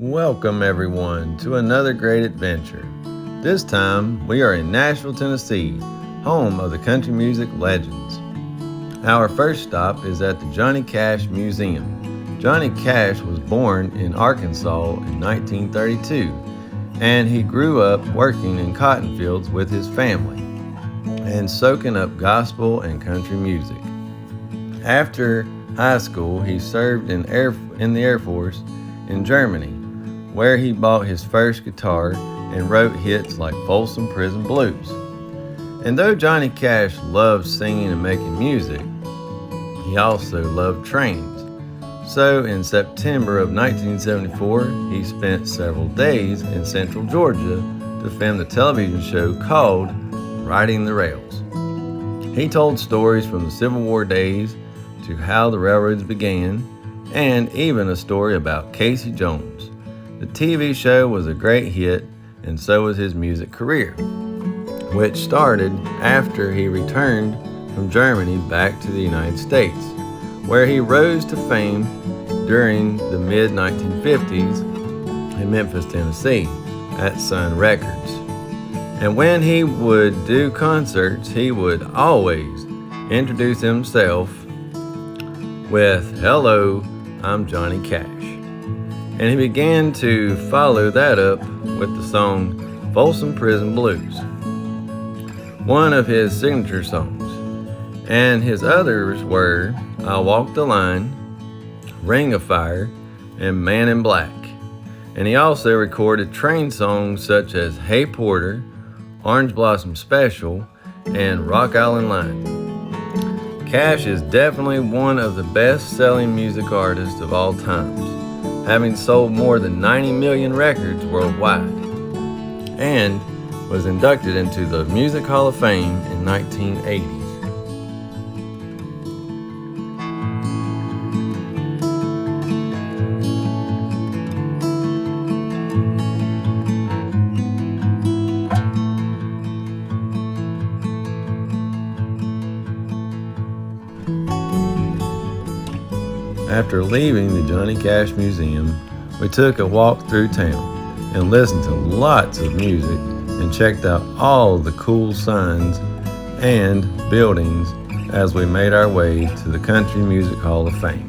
Welcome, everyone, to another great adventure. This time, we are in Nashville, Tennessee, home of the country music legends. Our first stop is at the Johnny Cash Museum. Johnny Cash was born in Arkansas in 1932, and he grew up working in cotton fields with his family and soaking up gospel and country music. After high school, he served in the Air Force in Germany, where he bought his first guitar and wrote hits like Folsom Prison Blues. And though Johnny Cash loved singing and making music, he also loved trains. So in September of 1974, he spent several days in Central Georgia to film the television show called Riding the Rails. He told stories from the Civil War days to how the railroads began, and even a story about Casey Jones. The TV show was a great hit, and so was his music career, which started after he returned from Germany back to the United States, where he rose to fame during the mid-1950s in Memphis, Tennessee, at Sun Records. And when he would do concerts, he would always introduce himself with, "Hello, I'm Johnny Cash." And he began to follow that up with the song Folsom Prison Blues, one of his signature songs. And his others were "I'll Walk the Line," "Ring of Fire," and "Man in Black." And he also recorded train songs such as "Hey Porter," "Orange Blossom Special," and "Rock Island Line." Cash is definitely one of the best-selling music artists of all times, having sold more than 90 million records worldwide, and was inducted into the Music Hall of Fame in 1980. After leaving the Johnny Cash Museum, we took a walk through town and listened to lots of music and checked out all the cool signs and buildings as we made our way to the Country Music Hall of Fame.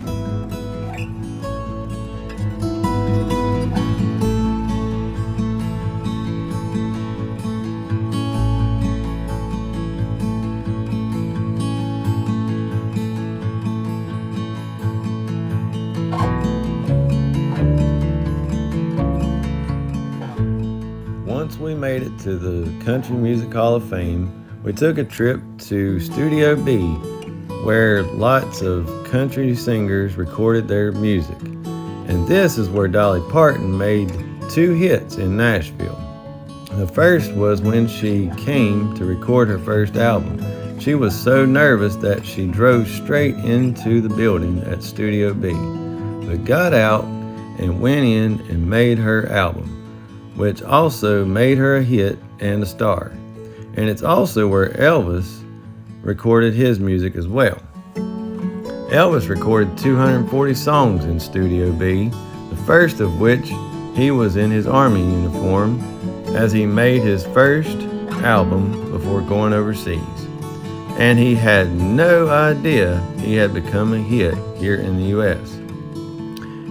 Once we made it to the Country Music Hall of Fame, we took a trip to Studio B, where lots of country singers recorded their music. And this is where Dolly Parton made 2 hits in Nashville. The first was when she came to record her first album. She was so nervous that she drove straight into the building at Studio B, but got out and went in and made her album, which also made her a hit and a star. And it's also where Elvis recorded his music as well. Elvis recorded 240 songs in Studio B, the first of which he was in his Army uniform as he made his first album before going overseas. And he had no idea he had become a hit here in the US.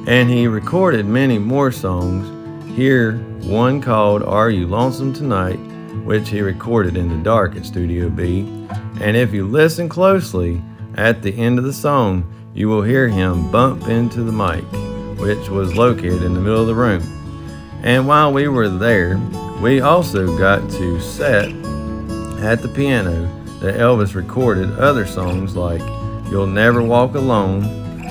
And he recorded many more songs. Here, one called "Are You Lonesome Tonight," which he recorded in the dark at Studio B. And if you listen closely, at the end of the song, you will hear him bump into the mic, which was located in the middle of the room. And while we were there, we also got to set at the piano that Elvis recorded other songs like "You'll Never Walk Alone,"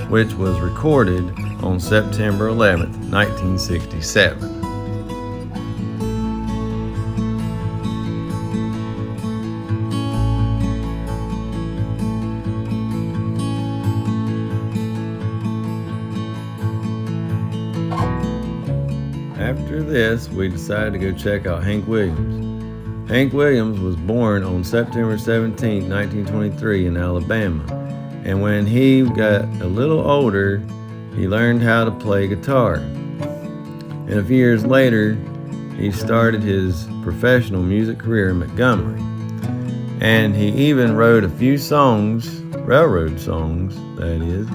which was recorded on September 11th, 1967. After this, we decided to go check out Hank Williams. Hank Williams was born on September 17, 1923 in Alabama, and when he got a little older, he learned how to play guitar. And a few years later, he started his professional music career in Montgomery. And he even wrote a few songs, railroad songs, that is,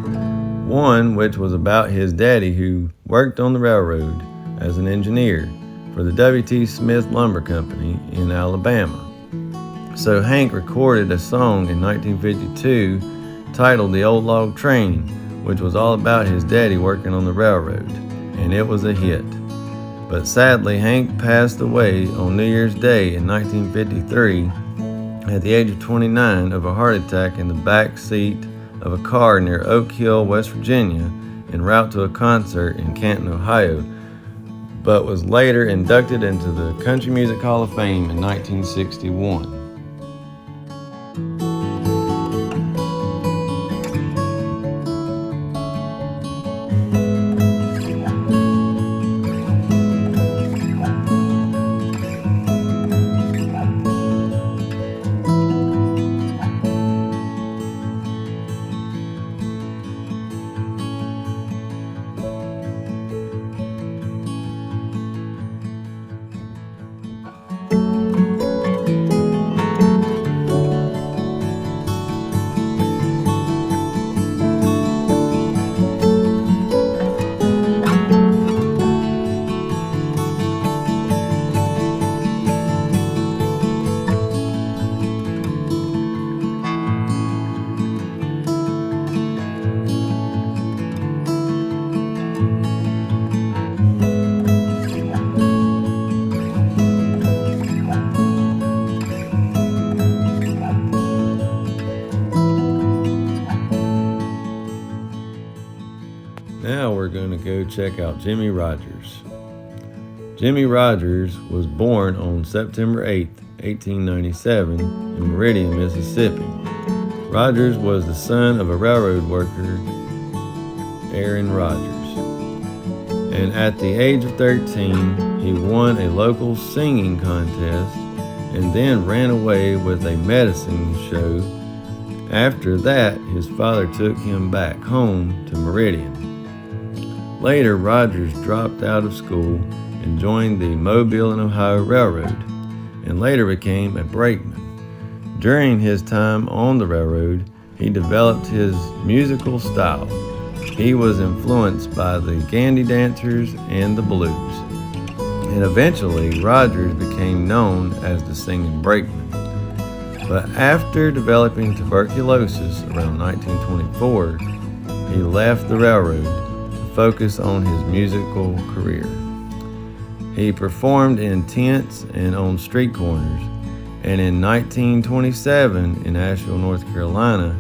one which was about his daddy who worked on the railroad as an engineer for the W.T. Smith Lumber Company in Alabama. So Hank recorded a song in 1952 titled The Old Log Train, which was all about his daddy working on the railroad, and it was a hit. But sadly, Hank passed away on New Year's Day in 1953 at the age of 29 of a heart attack in the back seat of a car near Oak Hill, West Virginia, en route to a concert in Canton, Ohio, but was later inducted into the Country Music Hall of Fame in 1961. Now we're going to go check out Jimmie Rodgers. Jimmie Rodgers was born on September 8, 1897 in Meridian, Mississippi. Rodgers was the son of a railroad worker, Aaron Rodgers. And at the age of 13, he won a local singing contest and then ran away with a medicine show. After that, his father took him back home to Meridian. Later, Rodgers dropped out of school and joined the Mobile and Ohio Railroad, and later became a brakeman. During his time on the railroad, he developed his musical style. He was influenced by the Gandy Dancers and the blues. And eventually, Rodgers became known as the singing brakeman. But after developing tuberculosis around 1924, he left the railroad to focus on his musical career. He performed in tents and on street corners, and in 1927 in Asheville, North Carolina,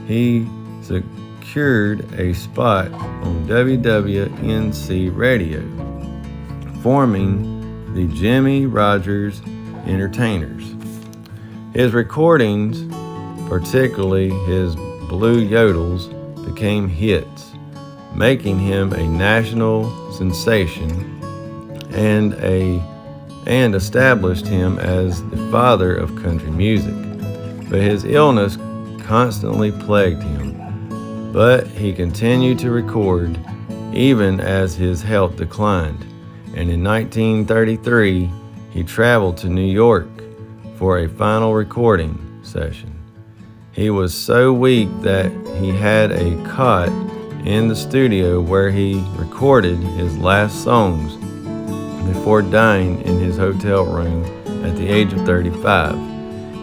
he secured a spot on WWNC radio, forming the Jimmie Rodgers Entertainers. His recordings, particularly his blue yodels, became hits, making him a national sensation and established him as the father of country music. But his illness constantly plagued him, but he continued to record even as his health declined. And in 1933, he traveled to New York for a final recording session. He was so weak that he had a cot in the studio where he recorded his last songs before dying in his hotel room at the age of 35.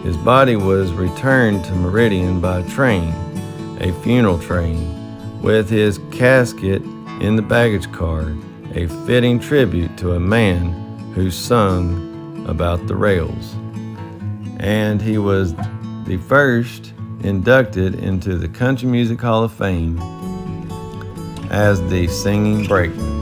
His body was returned to Meridian by train, a funeral train, with his casket in the baggage car, a fitting tribute to a man who sung about the rails. And he was the first inducted into the Country Music Hall of Fame as the singing brakeman.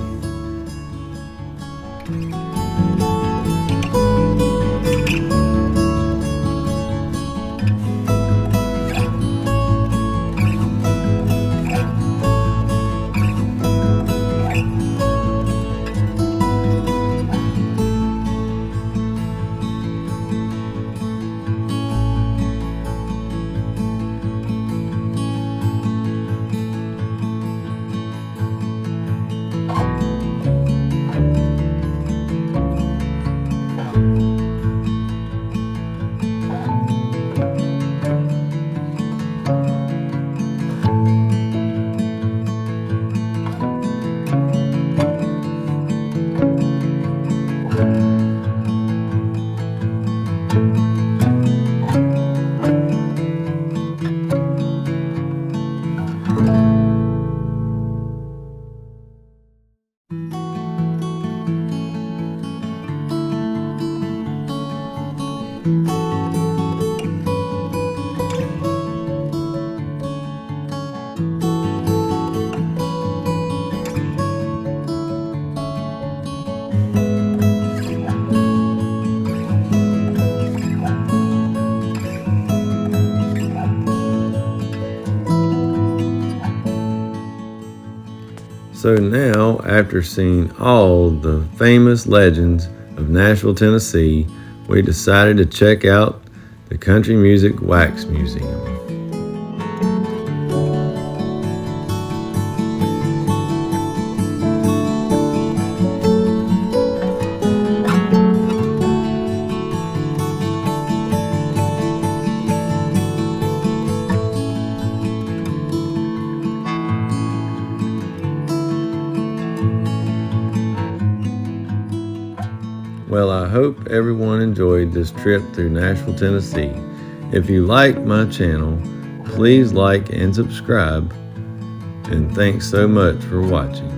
So now, after seeing all the famous legends of Nashville, Tennessee, we decided to check out the Country Music Wax Museum. Well, I hope everyone enjoyed this trip through Nashville, Tennessee. If you like my channel, please like and subscribe. And thanks so much for watching.